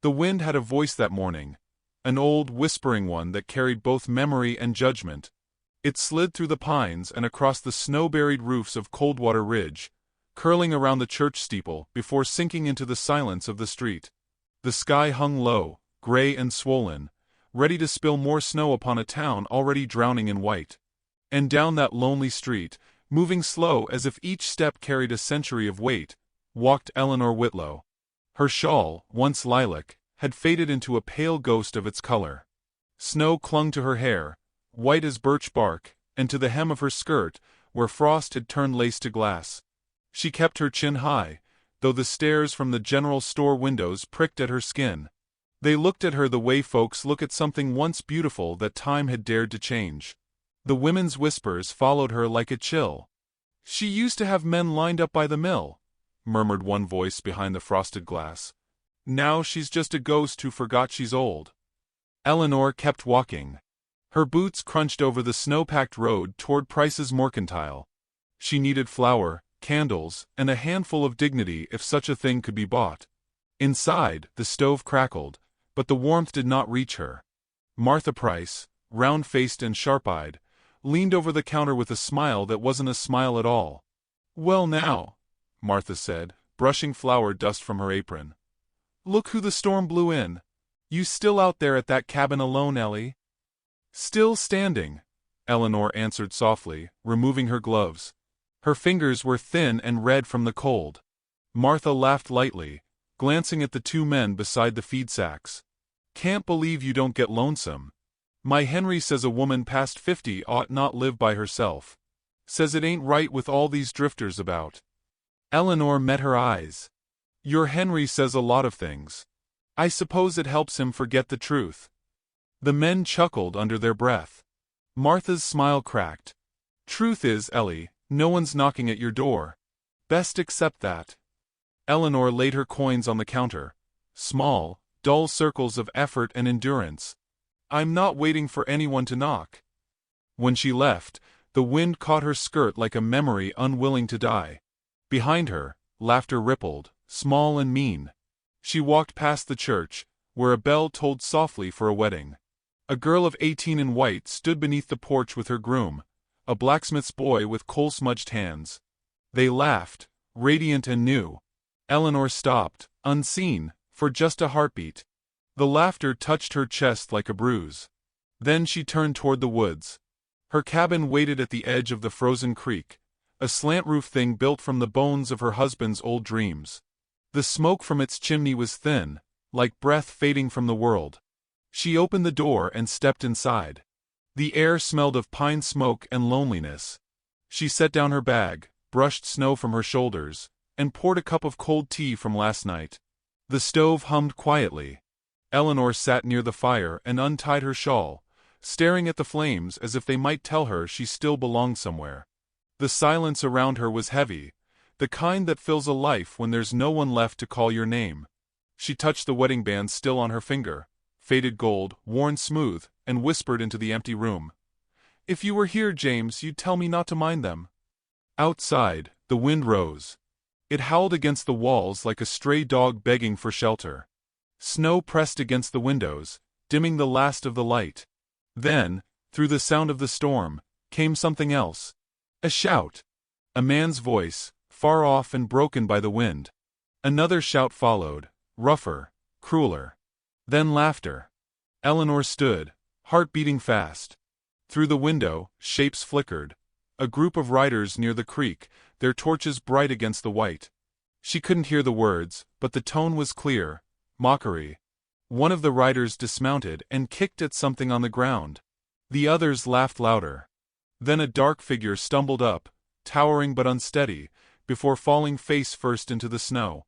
The wind had a voice that morning, an old, whispering one that carried both memory and judgment. It slid through the pines and across the snow-buried roofs of Coldwater Ridge, curling around the church steeple before sinking into the silence of the street. The sky hung low, gray and swollen, ready to spill more snow upon a town already drowning in white. And down that lonely street, moving slow as if each step carried a century of weight, walked Eleanor Whitlow. Her shawl, once lilac, had faded into a pale ghost of its color. Snow clung to her hair, white as birch bark, and to the hem of her skirt, where frost had turned lace to glass. She kept her chin high, though the stares from the general store windows pricked at her skin. They looked at her the way folks look at something once beautiful that time had dared to change. The women's whispers followed her like a chill. "She used to have men lined up by the mill," murmured one voice behind the frosted glass. "Now she's just a ghost who forgot she's old." Eleanor kept walking. Her boots crunched over the snow-packed road toward Price's Mercantile. She needed flour, candles, and a handful of dignity if such a thing could be bought. Inside, the stove crackled, but the warmth did not reach her. Martha Price, round-faced and sharp-eyed, leaned over the counter with a smile that wasn't a smile at all. "Well now," Martha said, brushing flour dust from her apron. "Look who the storm blew in. You still out there at that cabin alone, Ellie?" "Still standing," Eleanor answered softly, removing her gloves. Her fingers were thin and red from the cold. Martha laughed lightly, glancing at the two men beside the feed sacks. "Can't believe you don't get lonesome. My Henry says a woman past 50 ought not live by herself. Says it ain't right with all these drifters about." Eleanor met her eyes. "Your Henry says a lot of things. I suppose it helps him forget the truth." The men chuckled under their breath. Martha's smile cracked. "Truth is, Ellie, no one's knocking at your door. Best accept that." Eleanor laid her coins on the counter. Small, dull circles of effort and endurance. "I'm not waiting for anyone to knock." When she left, the wind caught her skirt like a memory unwilling to die. Behind her, laughter rippled, small and mean. She walked past the church, where a bell tolled softly for a wedding. A girl of 18 in white stood beneath the porch with her groom, a blacksmith's boy with coal-smudged hands. They laughed, radiant and new. Eleanor stopped, unseen, for just a heartbeat. The laughter touched her chest like a bruise. Then she turned toward the woods. Her cabin waited at the edge of the frozen creek, a slant-roof thing built from the bones of her husband's old dreams. The smoke from its chimney was thin, like breath fading from the world. She opened the door and stepped inside. The air smelled of pine smoke and loneliness. She set down her bag, brushed snow from her shoulders, and poured a cup of cold tea from last night. The stove hummed quietly. Eleanor sat near the fire and untied her shawl, staring at the flames as if they might tell her she still belonged somewhere. The silence around her was heavy, the kind that fills a life when there's no one left to call your name. She touched the wedding band still on her finger, faded gold, worn smooth, and whispered into the empty room. "If you were here, James, you'd tell me not to mind them." Outside, the wind rose. It howled against the walls like a stray dog begging for shelter. Snow pressed against the windows, dimming the last of the light. Then, through the sound of the storm, came something else. A shout. A man's voice, far off and broken by the wind. Another shout followed, rougher, crueler. Then laughter. Eleanor stood, heart beating fast. Through the window, shapes flickered. A group of riders near the creek, their torches bright against the white. She couldn't hear the words, but the tone was clear. Mockery. One of the riders dismounted and kicked at something on the ground. The others laughed louder. Then a dark figure stumbled up, towering but unsteady, before falling face first into the snow.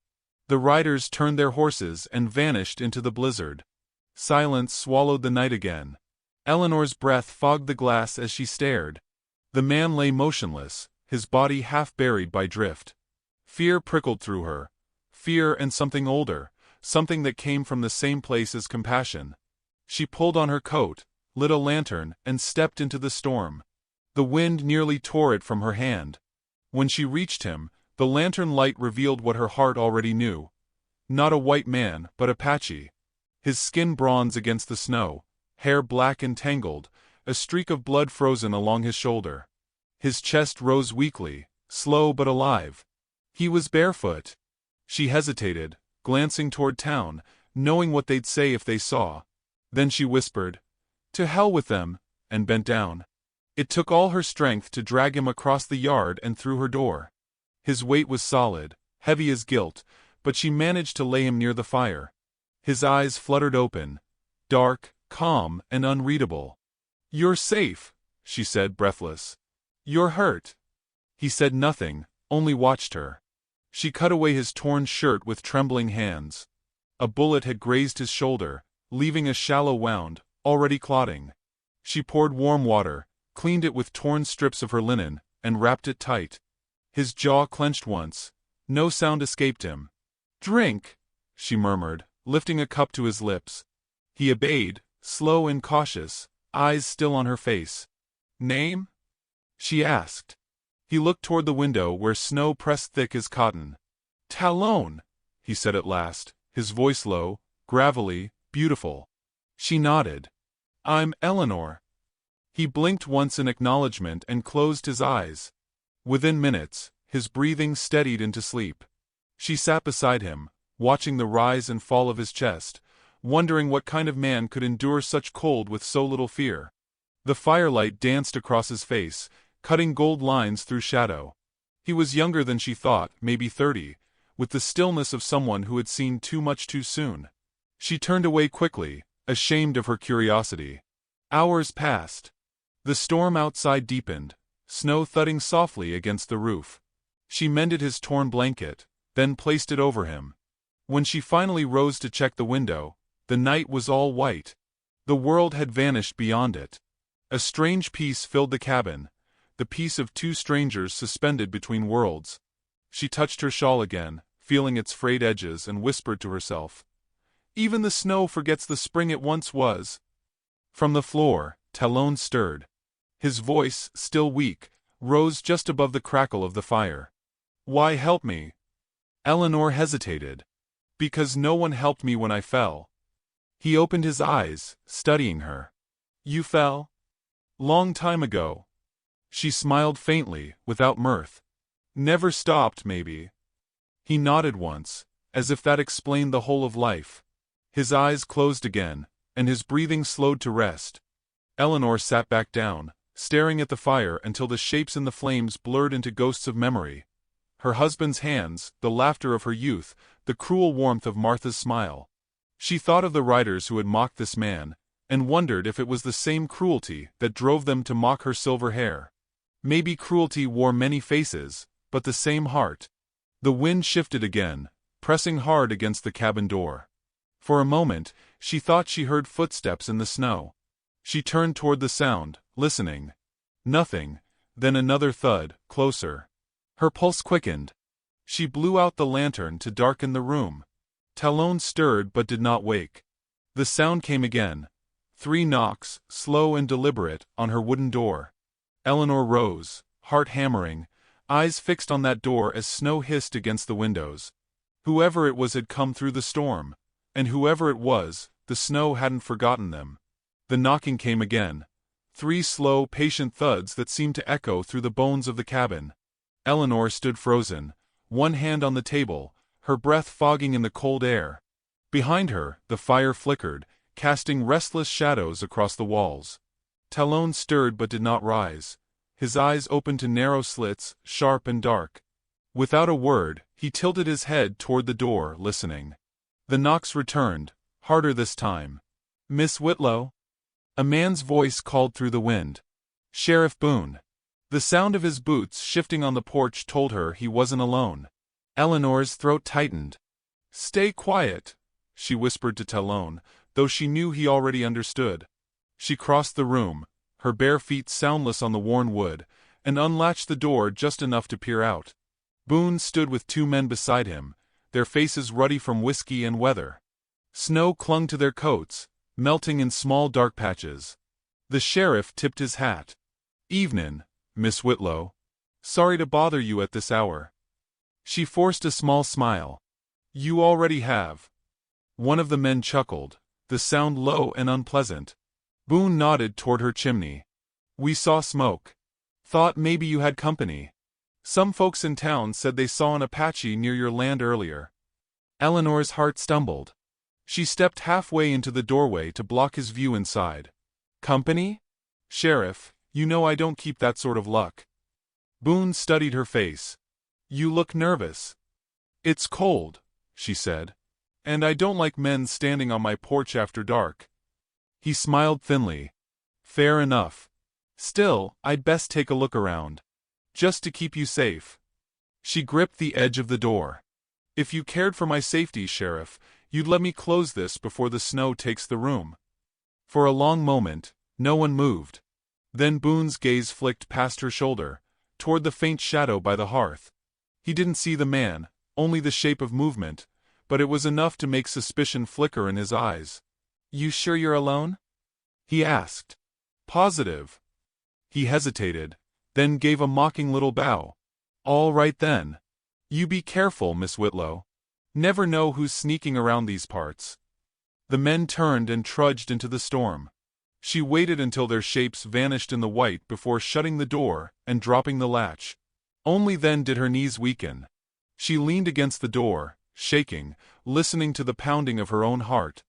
The riders turned their horses and vanished into the blizzard. Silence swallowed the night again. Eleanor's breath fogged the glass as she stared. The man lay motionless, his body half buried by drift. Fear prickled through her. Fear and something older, something that came from the same place as compassion. She pulled on her coat, lit a lantern, and stepped into the storm. The wind nearly tore it from her hand. When she reached him, the lantern light revealed what her heart already knew. Not a white man, but Apache. His skin bronze against the snow, hair black and tangled, a streak of blood frozen along his shoulder. His chest rose weakly, slow but alive. He was barefoot. She hesitated, glancing toward town, knowing what they'd say if they saw. Then she whispered, "To hell with them," and bent down. It took all her strength to drag him across the yard and through her door. His weight was solid, heavy as guilt, but she managed to lay him near the fire. His eyes fluttered open, dark, calm, and unreadable. "You're safe," she said, breathless. "You're hurt." He said nothing, only watched her. She cut away his torn shirt with trembling hands. A bullet had grazed his shoulder, leaving a shallow wound, already clotting. She poured warm water, cleaned it with torn strips of her linen, and wrapped it tight. His jaw clenched once. No sound escaped him. "Drink," she murmured, lifting a cup to his lips. He obeyed, slow and cautious, eyes still on her face. "Name?" she asked. He looked toward the window where snow pressed thick as cotton. "Talon," he said at last, his voice low, gravelly, beautiful. She nodded. "I'm Eleanor." He blinked once in acknowledgement and closed his eyes. Within minutes, his breathing steadied into sleep. She sat beside him, watching the rise and fall of his chest, wondering what kind of man could endure such cold with so little fear. The firelight danced across his face, cutting gold lines through shadow. He was younger than she thought, maybe 30, with the stillness of someone who had seen too much too soon. She turned away quickly, ashamed of her curiosity. Hours passed. The storm outside deepened, snow thudding softly against the roof. She mended his torn blanket, then placed it over him. When she finally rose to check the window, the night was all white. The world had vanished beyond it. A strange peace filled the cabin, the peace of two strangers suspended between worlds. She touched her shawl again, feeling its frayed edges, and whispered to herself, "Even the snow forgets the spring it once was." From the floor, Talon stirred. His voice, still weak, rose just above the crackle of the fire. "Why help me?" Eleanor hesitated. "Because no one helped me when I fell." He opened his eyes, studying her. "You fell?" "Long time ago." She smiled faintly, without mirth. "Never stopped, maybe." He nodded once, as if that explained the whole of life. His eyes closed again, and his breathing slowed to rest. Eleanor sat back down, staring at the fire until the shapes in the flames blurred into ghosts of memory. Her husband's hands, the laughter of her youth, the cruel warmth of Martha's smile. She thought of the writers who had mocked this man, and wondered if it was the same cruelty that drove them to mock her silver hair. Maybe cruelty wore many faces, but the same heart. The wind shifted again, pressing hard against the cabin door. For a moment, she thought she heard footsteps in the snow. She turned toward the sound, listening. Nothing, then another thud, closer. Her pulse quickened. She blew out the lantern to darken the room. Talon stirred but did not wake. The sound came again. 3 knocks, slow and deliberate, on her wooden door. Eleanor rose, heart hammering, eyes fixed on that door as snow hissed against the windows. Whoever it was had come through the storm, and whoever it was, the snow hadn't forgotten them. The knocking came again. 3 slow, patient thuds that seemed to echo through the bones of the cabin. Eleanor stood frozen, one hand on the table, her breath fogging in the cold air. Behind her, the fire flickered, casting restless shadows across the walls. Talon stirred but did not rise. His eyes opened to narrow slits, sharp and dark. Without a word, he tilted his head toward the door, listening. The knocks returned, harder this time. "Miss Whitlow?" A man's voice called through the wind. "Sheriff Boone." The sound of his boots shifting on the porch told her he wasn't alone. Eleanor's throat tightened. "Stay quiet," she whispered to Talon, though she knew he already understood. She crossed the room, her bare feet soundless on the worn wood, and unlatched the door just enough to peer out. Boone stood with 2 men beside him, their faces ruddy from whiskey and weather. Snow clung to their coats, melting in small dark patches. The sheriff tipped his hat. "Evenin', Miss Whitlow. Sorry to bother you at this hour." She forced a small smile. "You already have." One of the men chuckled, the sound low and unpleasant. Boone nodded toward her chimney. We saw smoke. Thought maybe you had company. Some folks in town said they saw an Apache near your land earlier. Eleanor's heart stumbled. She stepped halfway into the doorway to block his view inside. Company? Sheriff, you know I don't keep that sort of luck. Boone studied her face. You look nervous. It's cold, she said. And I don't like men standing on my porch after dark. He smiled thinly. Fair enough. Still, I'd best take a look around. Just to keep you safe. She gripped the edge of the door. If you cared for my safety, Sheriff, you'd let me close this before the snow takes the room. For a long moment, no one moved. Then Boone's gaze flicked past her shoulder, toward the faint shadow by the hearth. He didn't see the man, only the shape of movement, but it was enough to make suspicion flicker in his eyes. You sure you're alone? He asked. Positive. He hesitated, then gave a mocking little bow. All right then. You be careful, Miss Whitlow. Never know who's sneaking around these parts. The men turned and trudged into the storm. She waited until their shapes vanished in the white before shutting the door and dropping the latch. Only then did her knees weaken. She leaned against the door, shaking, listening to the pounding of her own heart.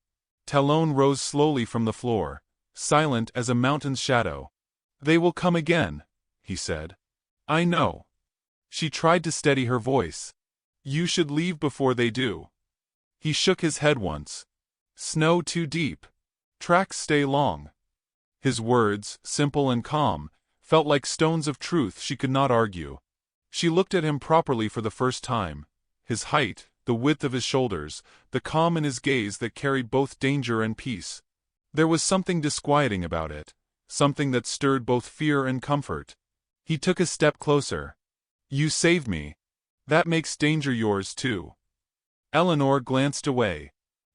Talon rose slowly from the floor, silent as a mountain's shadow. They will come again, he said. I know. She tried to steady her voice. You should leave before they do. He shook his head once. Snow too deep. Tracks stay long. His words, simple and calm, felt like stones of truth she could not argue. She looked at him properly for the first time. His height, the width of his shoulders, the calm in his gaze that carried both danger and peace. There was something disquieting about it, something that stirred both fear and comfort. He took a step closer. You saved me. That makes danger yours too. Eleanor glanced away.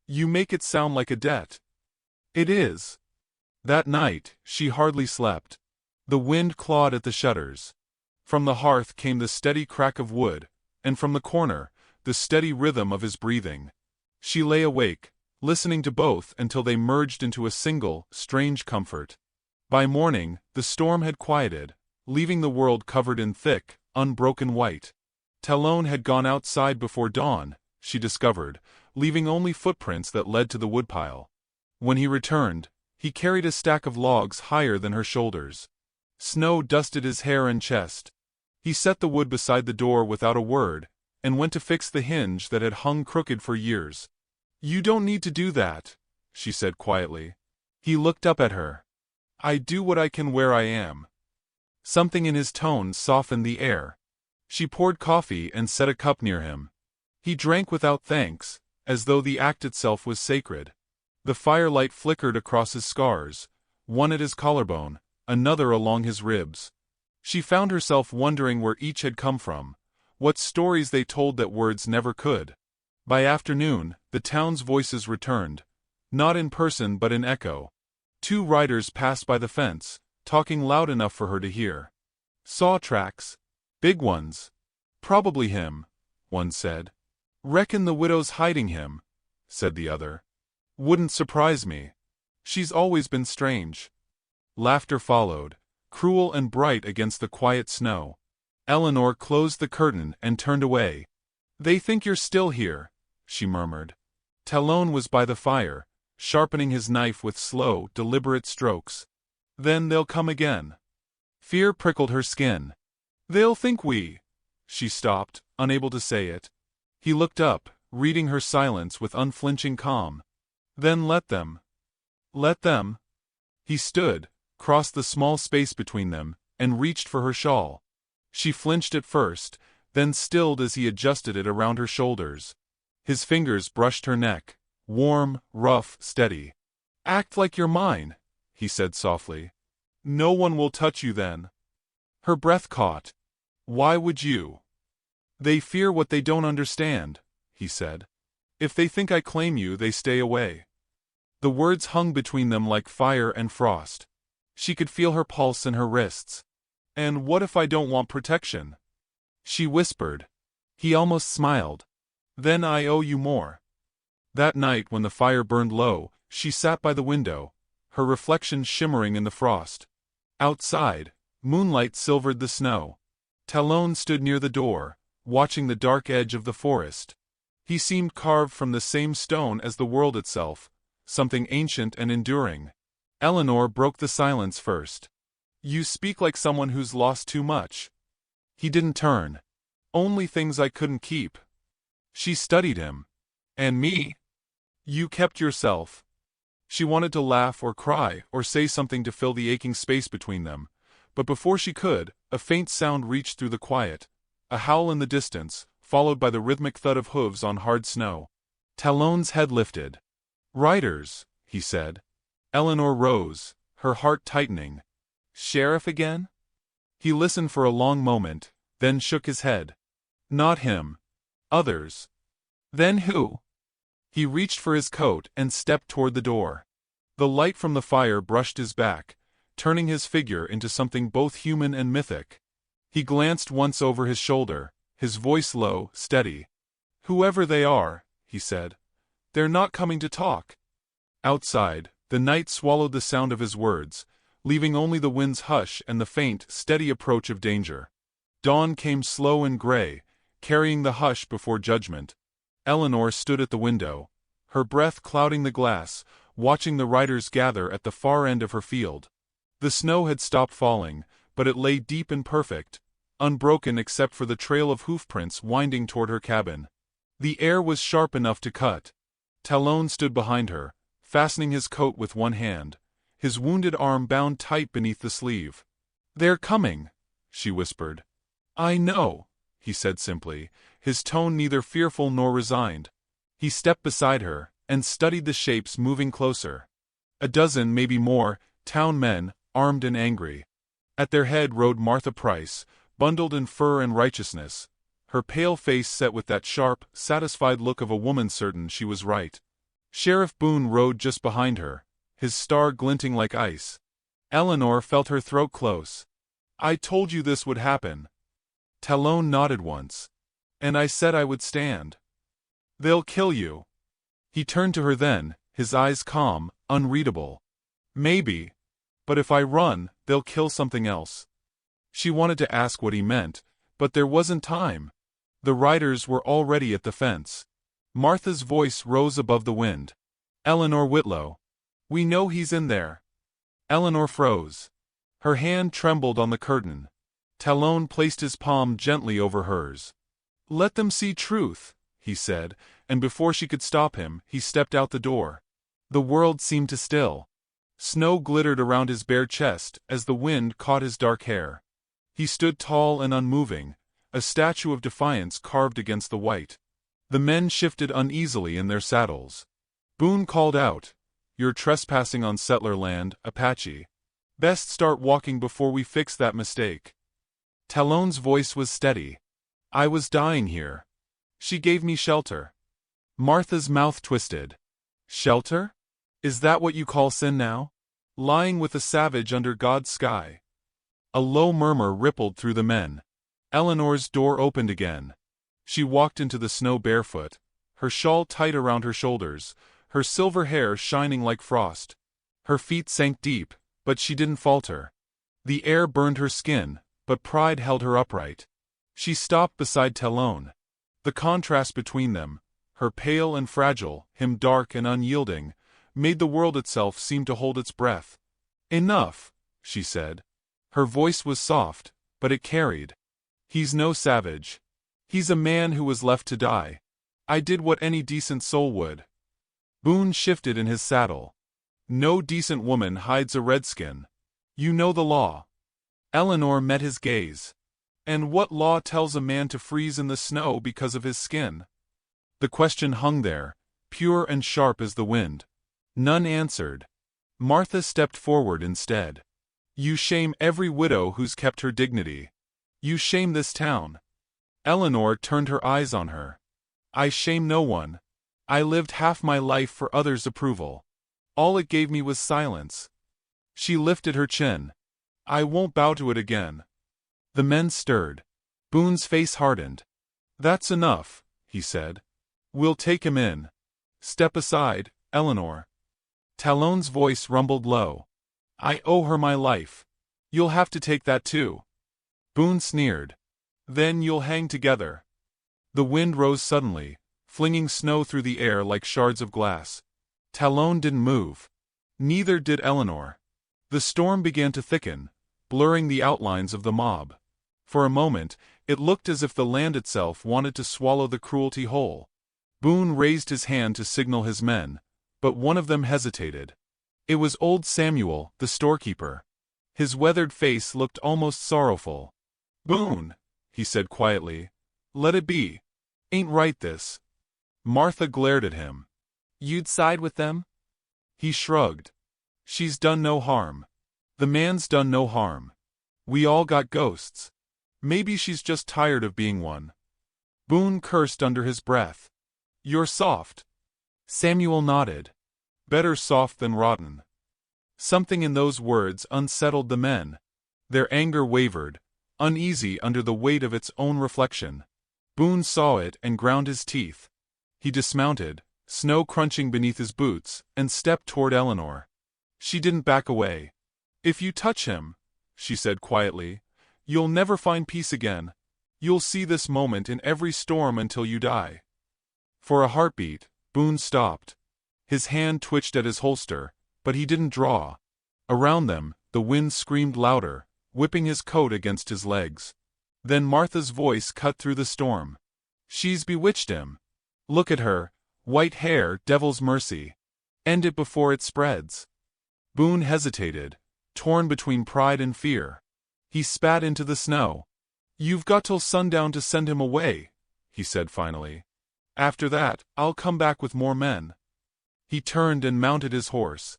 You make it sound like a debt. It is. That night, she hardly slept. The wind clawed at the shutters. From the hearth came the steady crack of wood, and from the corner, the steady rhythm of his breathing. She lay awake, listening to both until they merged into a single, strange comfort. By morning, the storm had quieted, leaving the world covered in thick, unbroken white. Talon had gone outside before dawn, she discovered, leaving only footprints that led to the woodpile. When he returned, he carried a stack of logs higher than her shoulders. Snow dusted his hair and chest. He set the wood beside the door without a word, and went to fix the hinge that had hung crooked for years. You don't need to do that, she said quietly. He looked up at her. I do what I can where I am. Something in his tone softened the air. She poured coffee and set a cup near him. He drank without thanks, as though the act itself was sacred. The firelight flickered across his scars, one at his collarbone, another along his ribs. She found herself wondering where each had come from, what stories they told that words never could. By afternoon, the town's voices returned, not in person but in echo. 2 riders passed by the fence, talking loud enough for her to hear. Saw tracks. Big ones. Probably him, one said. Reckon the widow's hiding him, said the other. Wouldn't surprise me. She's always been strange. Laughter followed, cruel and bright against the quiet snow. Eleanor closed the curtain and turned away. They think you're still here, she murmured. Talon was by the fire, sharpening his knife with slow, deliberate strokes. Then they'll come again. Fear prickled her skin. They'll think we... She stopped, unable to say it. He looked up, reading her silence with unflinching calm. Then let them. Let them. He stood, crossed the small space between them, and reached for her shawl. She flinched at first, then stilled as he adjusted it around her shoulders. His fingers brushed her neck, warm, rough, steady. Act like you're mine, he said softly. No one will touch you then. Her breath caught. Why would you? They fear what they don't understand, he said. If they think I claim you, they stay away. The words hung between them like fire and frost. She could feel her pulse in her wrists. And what if I don't want protection? She whispered. He almost smiled. Then I owe you more. That night when the fire burned low, She sat by the window, her reflection shimmering in the frost. Outside, moonlight silvered the snow. Talon stood near the door, watching the dark edge of the forest. He seemed carved from the same stone as the world itself, something ancient and enduring. Eleanor broke the silence first. "You speak like someone who's lost too much." He didn't turn. "Only things I couldn't keep." She studied him. "And me?" "You kept yourself." She wanted to laugh or cry or say something to fill the aching space between them, but before she could, a faint sound reached through the quiet, a howl in the distance, followed by the rhythmic thud of hooves on hard snow. Talon's head lifted. "Riders," he said. Eleanor rose, her heart tightening. "Sheriff again?" He listened for a long moment, then shook his head. "Not him. Others." "Then who?" He reached for his coat and stepped toward the door. The light from the fire brushed his back, turning his figure into something both human and mythic. He glanced once over his shoulder, his voice low, steady. "Whoever they are," he said, "they're not coming to talk." Outside, the night swallowed the sound of his words, leaving only the wind's hush and the faint, steady approach of danger. Dawn came slow and gray, carrying the hush before judgment. Eleanor stood at the window, her breath clouding the glass, watching the riders gather at the far end of her field. The snow had stopped falling, but it lay deep and perfect, unbroken except for the trail of hoofprints winding toward her cabin. The air was sharp enough to cut. Talon stood behind her, fastening his coat with one hand, his wounded arm bound tight beneath the sleeve. "They're coming," she whispered. "I know," he said simply, his tone neither fearful nor resigned. He stepped beside her, and studied the shapes moving closer. A dozen, maybe more, town men, armed and angry. At their head rode Martha Price, bundled in fur and righteousness, her pale face set with that sharp, satisfied look of a woman certain she was right. Sheriff Boone rode just behind her, his star glinting like ice. Eleanor felt her throat close. "I told you this would happen." Talon nodded once. "And I said I would stand." "They'll kill you." He turned to her then, his eyes calm, unreadable. "Maybe. But if I run, they'll kill something else." She wanted to ask what he meant, but there wasn't time. The riders were already at the fence. Martha's voice rose above the wind. "Eleanor Whitlow. We know he's in there." Eleanor froze. Her hand trembled on the curtain. Talon placed his palm gently over hers. "Let them see truth," he said, and before she could stop him, he stepped out the door. The world seemed to still. Snow glittered around his bare chest as the wind caught his dark hair. He stood tall and unmoving, a statue of defiance carved against the white. The men shifted uneasily in their saddles. Boone called out, "You're trespassing on settler land, Apache. Best start walking before we fix that mistake." Talon's voice was steady. "I was dying here. She gave me shelter." Martha's mouth twisted. "Shelter? Is that what you call sin now? Lying with a savage under God's sky?" A low murmur rippled through the men. Eleanor's door opened again. She walked into the snow barefoot, her shawl tight around her shoulders, her silver hair shining like frost. Her feet sank deep, but she didn't falter. The air burned her skin, but pride held her upright. She stopped beside Talon. The contrast between them, her pale and fragile, him dark and unyielding, made the world itself seem to hold its breath. "Enough," she said. Her voice was soft, but it carried. "He's no savage. He's a man who was left to die. I did what any decent soul would." Boone shifted in his saddle. "No decent woman hides a redskin. You know the law." Eleanor met his gaze. "And what law tells a man to freeze in the snow because of his skin?" The question hung there, pure and sharp as the wind. None answered. Martha stepped forward instead. "You shame every widow who's kept her dignity. You shame this town." Eleanor turned her eyes on her. "I shame no one. I lived half my life for others' approval. All it gave me was silence." She lifted her chin. "I won't bow to it again." The men stirred. Boone's face hardened. "That's enough," he said. "We'll take him in. Step aside, Eleanor." Talon's voice rumbled low. I owe her my life. You'll have to take that too. Boone sneered. Then you'll hang together. The wind rose suddenly, flinging snow through the air like shards of glass. Talon didn't move. Neither did Eleanor. The storm began to thicken, blurring the outlines of the mob. For a moment, it looked as if the land itself wanted to swallow the cruelty whole. Boone raised his hand to signal his men, but one of them hesitated. It was old Samuel, the storekeeper. His weathered face looked almost sorrowful. Boone, he said quietly, let it be. Ain't right this. Martha glared at him. You'd side with them? He shrugged. She's done no harm. The man's done no harm. We all got ghosts. Maybe she's just tired of being one. Boone cursed under his breath. You're soft. Samuel nodded. Better soft than rotten. Something in those words unsettled the men. Their anger wavered, uneasy under the weight of its own reflection. Boone saw it and ground his teeth. He dismounted, snow crunching beneath his boots, and stepped toward Eleanor. She didn't back away. If you touch him, she said quietly, you'll never find peace again. You'll see this moment in every storm until you die. For a heartbeat, Boone stopped. His hand twitched at his holster, but he didn't draw. Around them, the wind screamed louder, whipping his coat against his legs. Then Martha's voice cut through the storm. She's bewitched him. Look at her, white hair, devil's mercy. End it before it spreads. Boone hesitated, torn between pride and fear. He spat into the snow. You've got till sundown to send him away, he said finally. After that, I'll come back with more men. He turned and mounted his horse.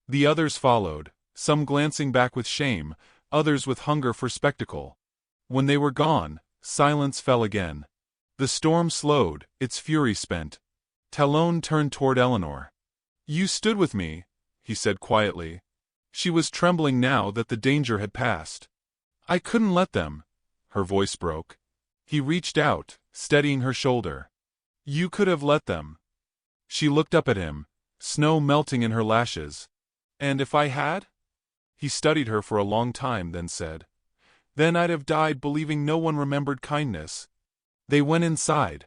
The others followed, some glancing back with shame, others with hunger for spectacle. When they were gone, silence fell again. The storm slowed, its fury spent. Talon turned toward Eleanor. You stood with me, he said quietly. She was trembling now that the danger had passed. I couldn't let them. Her voice broke. He reached out, steadying her shoulder. You could have let them. She looked up at him, snow melting in her lashes. And if I had? He studied her for a long time, then said, Then I'd have died believing no one remembered kindness. They went inside.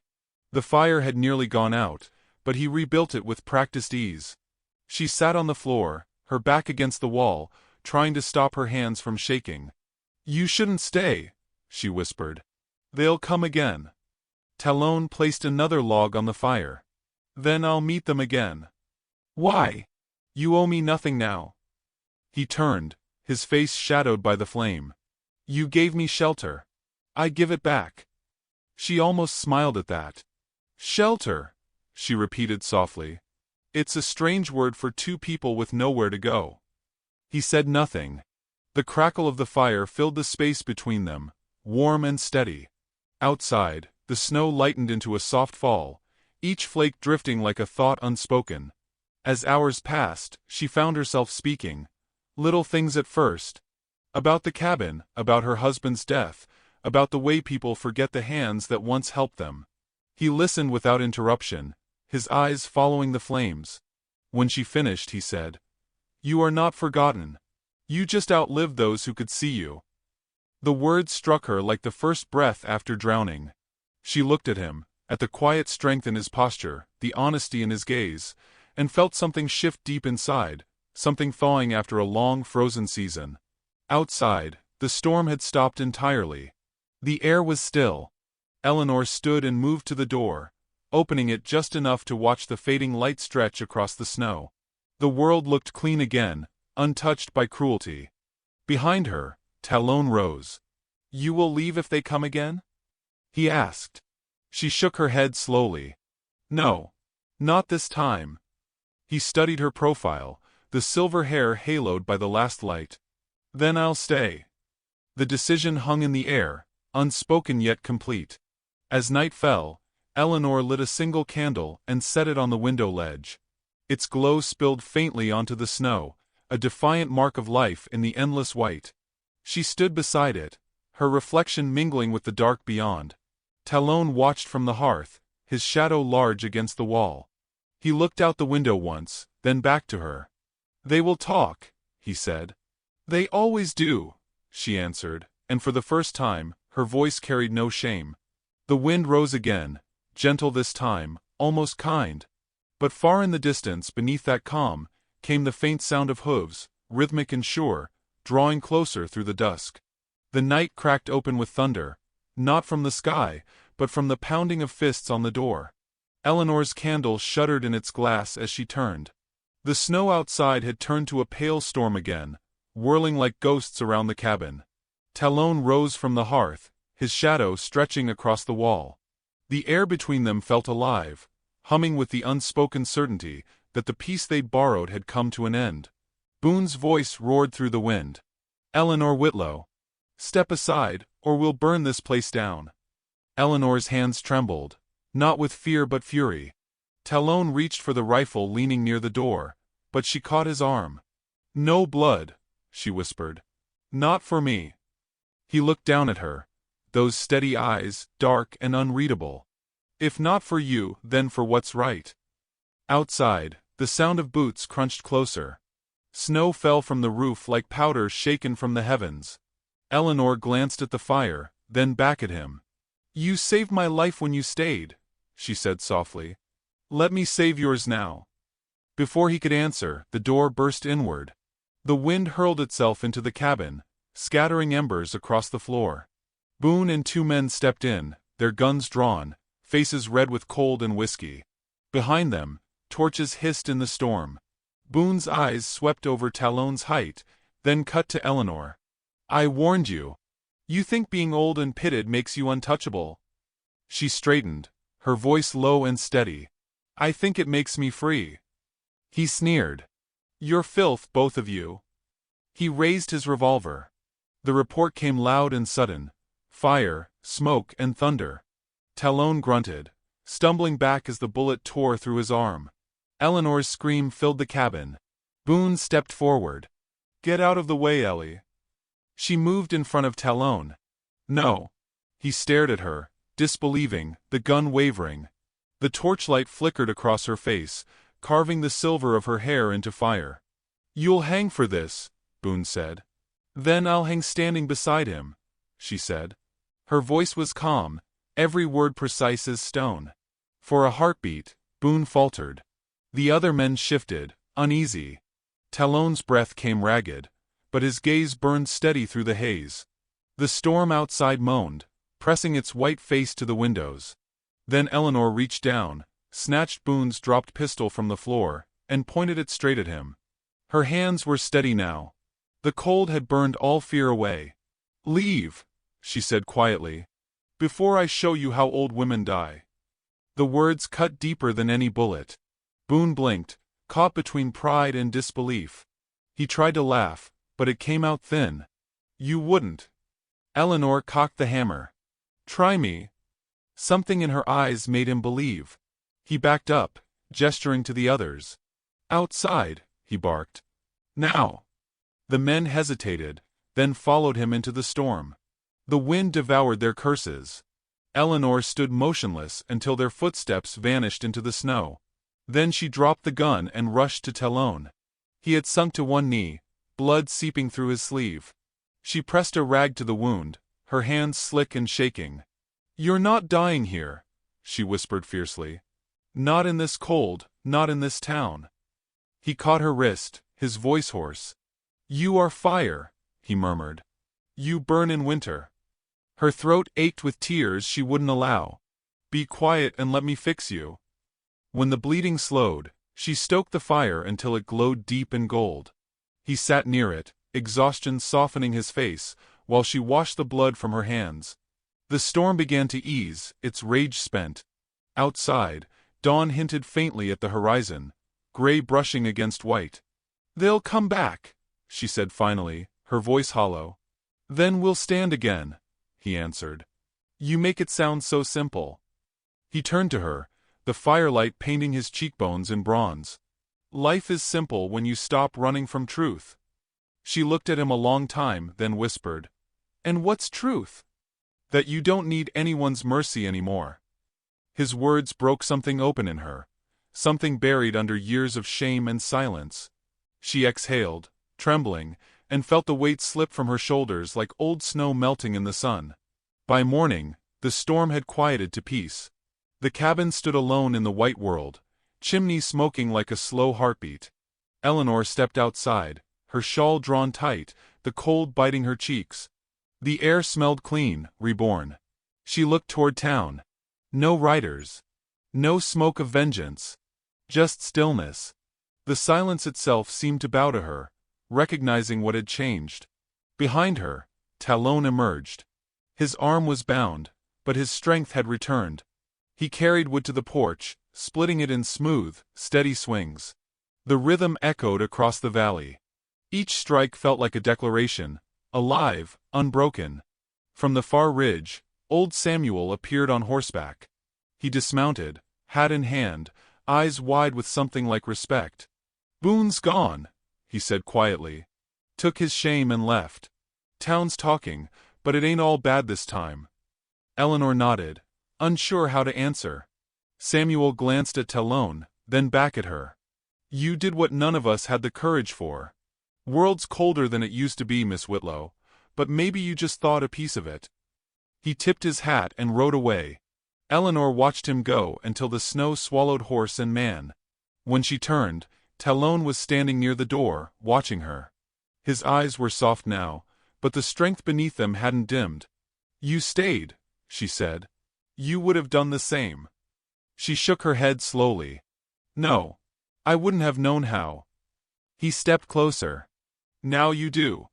The fire had nearly gone out, but he rebuilt it with practiced ease. She sat on the floor, her back against the wall, trying to stop her hands from shaking. You shouldn't stay, she whispered. They'll come again. Talon placed another log on the fire. Then I'll meet them again. Why? You owe me nothing now. He turned, his face shadowed by the flame. You gave me shelter. I give it back. She almost smiled at that. Shelter, she repeated softly. It's a strange word for two people with nowhere to go. He said nothing. The crackle of the fire filled the space between them, warm and steady. Outside, the snow lightened into a soft fall, each flake drifting like a thought unspoken. As hours passed, she found herself speaking. Little things at first. About the cabin, about her husband's death, about the way people forget the hands that once helped them. He listened without interruption, his eyes following the flames. When she finished, he said, You are not forgotten. You just outlived those who could see you. The words struck her like the first breath after drowning. She looked at him, at the quiet strength in his posture, the honesty in his gaze, and felt something shift deep inside, something thawing after a long frozen season. Outside, the storm had stopped entirely. The air was still. Eleanor stood and moved to the door, opening it just enough to watch the fading light stretch across the snow. The world looked clean again, untouched by cruelty. Behind her, Talon rose. You will leave if they come again? He asked. She shook her head slowly. No. Not this time. He studied her profile, the silver hair haloed by the last light. Then I'll stay. The decision hung in the air, unspoken yet complete. As night fell, Eleanor lit a single candle and set it on the window ledge. Its glow spilled faintly onto the snow, a defiant mark of life in the endless white. She stood beside it, her reflection mingling with the dark beyond. Talon watched from the hearth, his shadow large against the wall. He looked out the window once, then back to her. They will talk, he said. They always do, she answered, and for the first time, her voice carried no shame. The wind rose again, gentle this time, almost kind. But far in the distance, beneath that calm, came the faint sound of hooves, rhythmic and sure, drawing closer through the dusk. The night cracked open with thunder, not from the sky, but from the pounding of fists on the door. Eleanor's candle shuddered in its glass as she turned. The snow outside had turned to a pale storm again, whirling like ghosts around the cabin. Talon rose from the hearth, his shadow stretching across the wall. The air between them felt alive, humming with the unspoken certainty that the peace they'd borrowed had come to an end. Boone's voice roared through the wind. Eleanor Whitlow, step aside, or we'll burn this place down. Eleanor's hands trembled, not with fear but fury. Talon reached for the rifle leaning near the door, but she caught his arm. No blood, she whispered. Not for me. He looked down at her, those steady eyes, dark and unreadable. If not for you, then for what's right. Outside, the sound of boots crunched closer. Snow fell from the roof like powder shaken from the heavens. Eleanor glanced at the fire, then back at him. You saved my life when you stayed, she said softly. Let me save yours now. Before he could answer, the door burst inward. The wind hurled itself into the cabin, scattering embers across the floor. Boone and two men stepped in, their guns drawn, faces red with cold and whiskey. Behind them, torches hissed in the storm. Boone's eyes swept over Talon's height, then cut to Eleanor. I warned you. You think being old and pitted makes you untouchable. She straightened, her voice low and steady. I think it makes me free. He sneered. You're filth, both of you. He raised his revolver. The report came loud and sudden. Fire, smoke, and thunder. Talon grunted, stumbling back as the bullet tore through his arm. Eleanor's scream filled the cabin. Boone stepped forward. Get out of the way, Ellie. She moved in front of Talon. No. He stared at her, disbelieving, the gun wavering. The torchlight flickered across her face, carving the silver of her hair into fire. You'll hang for this, Boone said. Then I'll hang standing beside him, she said. Her voice was calm, every word precise as stone. For a heartbeat, Boone faltered. The other men shifted, uneasy. Talon's breath came ragged, but his gaze burned steady through the haze. The storm outside moaned, pressing its white face to the windows. Then Eleanor reached down, snatched Boone's dropped pistol from the floor, and pointed it straight at him. Her hands were steady now. The cold had burned all fear away. Leave, she said quietly, before I show you how old women die. The words cut deeper than any bullet. Boone blinked, caught between pride and disbelief. He tried to laugh, but it came out thin. You wouldn't. Eleanor cocked the hammer. Try me. Something in her eyes made him believe. He backed up, gesturing to the others. Outside, he barked. Now. The men hesitated, then followed him into the storm. The wind devoured their curses. Eleanor stood motionless until their footsteps vanished into the snow. Then she dropped the gun and rushed to Talon. He had sunk to one knee, blood seeping through his sleeve. She pressed a rag to the wound, her hands slick and shaking. You're not dying here, she whispered fiercely. Not in this cold, not in this town. He caught her wrist, his voice hoarse. You are fire, he murmured. You burn in winter. Her throat ached with tears she wouldn't allow. Be quiet and let me fix you. When the bleeding slowed, she stoked the fire until it glowed deep in gold. He sat near it, exhaustion softening his face, while she washed the blood from her hands. The storm began to ease, its rage spent. Outside, dawn hinted faintly at the horizon, gray brushing against white. They'll come back, she said finally, her voice hollow. Then we'll stand again, he answered. You make it sound so simple. He turned to her, the firelight painting his cheekbones in bronze. Life is simple when you stop running from truth. She looked at him a long time, then whispered, And what's truth? That you don't need anyone's mercy anymore. His words broke something open in her, something buried under years of shame and silence. She exhaled, trembling, and felt the weight slip from her shoulders like old snow melting in the sun. By morning, the storm had quieted to peace. The cabin stood alone in the white world, chimney smoking like a slow heartbeat. Eleanor stepped outside, her shawl drawn tight, the cold biting her cheeks. The air smelled clean, reborn. She looked toward town. No riders. No smoke of vengeance. Just stillness. The silence itself seemed to bow to her, recognizing what had changed. Behind her, Talon emerged. His arm was bound, but his strength had returned. He carried wood to the porch, splitting it in smooth, steady swings. The rhythm echoed across the valley. Each strike felt like a declaration, alive, unbroken. From the far ridge, old Samuel appeared on horseback. He dismounted, hat in hand, eyes wide with something like respect. "Boone's gone," he said quietly. "Took his shame and left. Town's talking, but it ain't all bad this time." Eleanor nodded, unsure how to answer. Samuel glanced at Talon, then back at her. "You did what none of us had the courage for. World's colder than it used to be, Miss Whitlow, but maybe you just thought a piece of it." He tipped his hat and rode away. Eleanor watched him go until the snow swallowed horse and man. When she turned, Talon was standing near the door, watching her. His eyes were soft now, but the strength beneath them hadn't dimmed. "You stayed," she said. "You would have done the same." She shook her head slowly. "No. I wouldn't have known how." He stepped closer. "Now you do."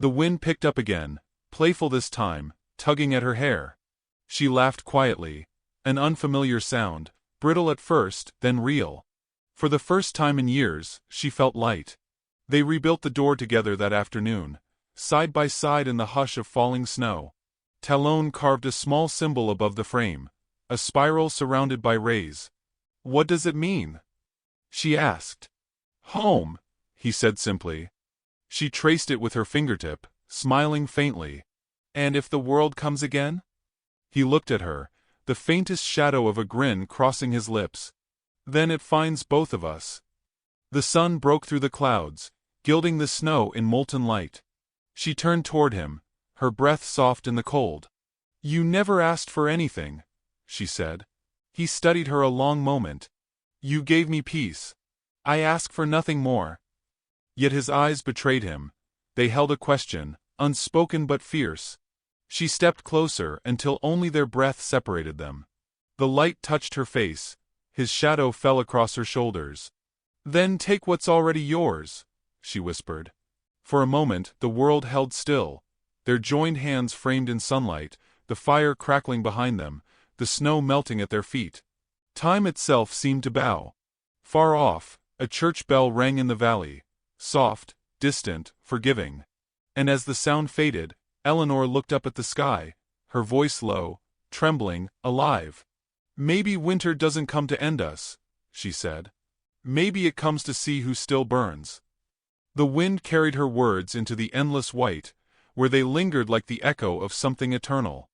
The wind picked up again, playful this time, tugging at her hair. She laughed quietly, an unfamiliar sound, brittle at first, then real. For the first time in years, she felt light. They rebuilt the door together that afternoon, side by side in the hush of falling snow. Talon carved a small symbol above the frame, a spiral surrounded by rays. "What does it mean?" she asked. "Home," he said simply. She traced it with her fingertip, smiling faintly. "And if the world comes again?" He looked at her, the faintest shadow of a grin crossing his lips. "Then it finds both of us." The sun broke through the clouds, gilding the snow in molten light. She turned toward him, her breath soft in the cold. "You never asked for anything," she said. He studied her a long moment. "You gave me peace. I ask for nothing more." Yet his eyes betrayed him. They held a question, unspoken but fierce. She stepped closer until only their breath separated them. The light touched her face. His shadow fell across her shoulders. "Then take what's already yours," she whispered. For a moment the world held still, their joined hands framed in sunlight, the fire crackling behind them, the snow melting at their feet. Time itself seemed to bow. Far off, a church bell rang in the valley, soft, distant, forgiving. And as the sound faded, Eleanor looked up at the sky, her voice low, trembling, alive. "Maybe winter doesn't come to end us," she said. "Maybe it comes to see who still burns." The wind carried her words into the endless white, where they lingered like the echo of something eternal.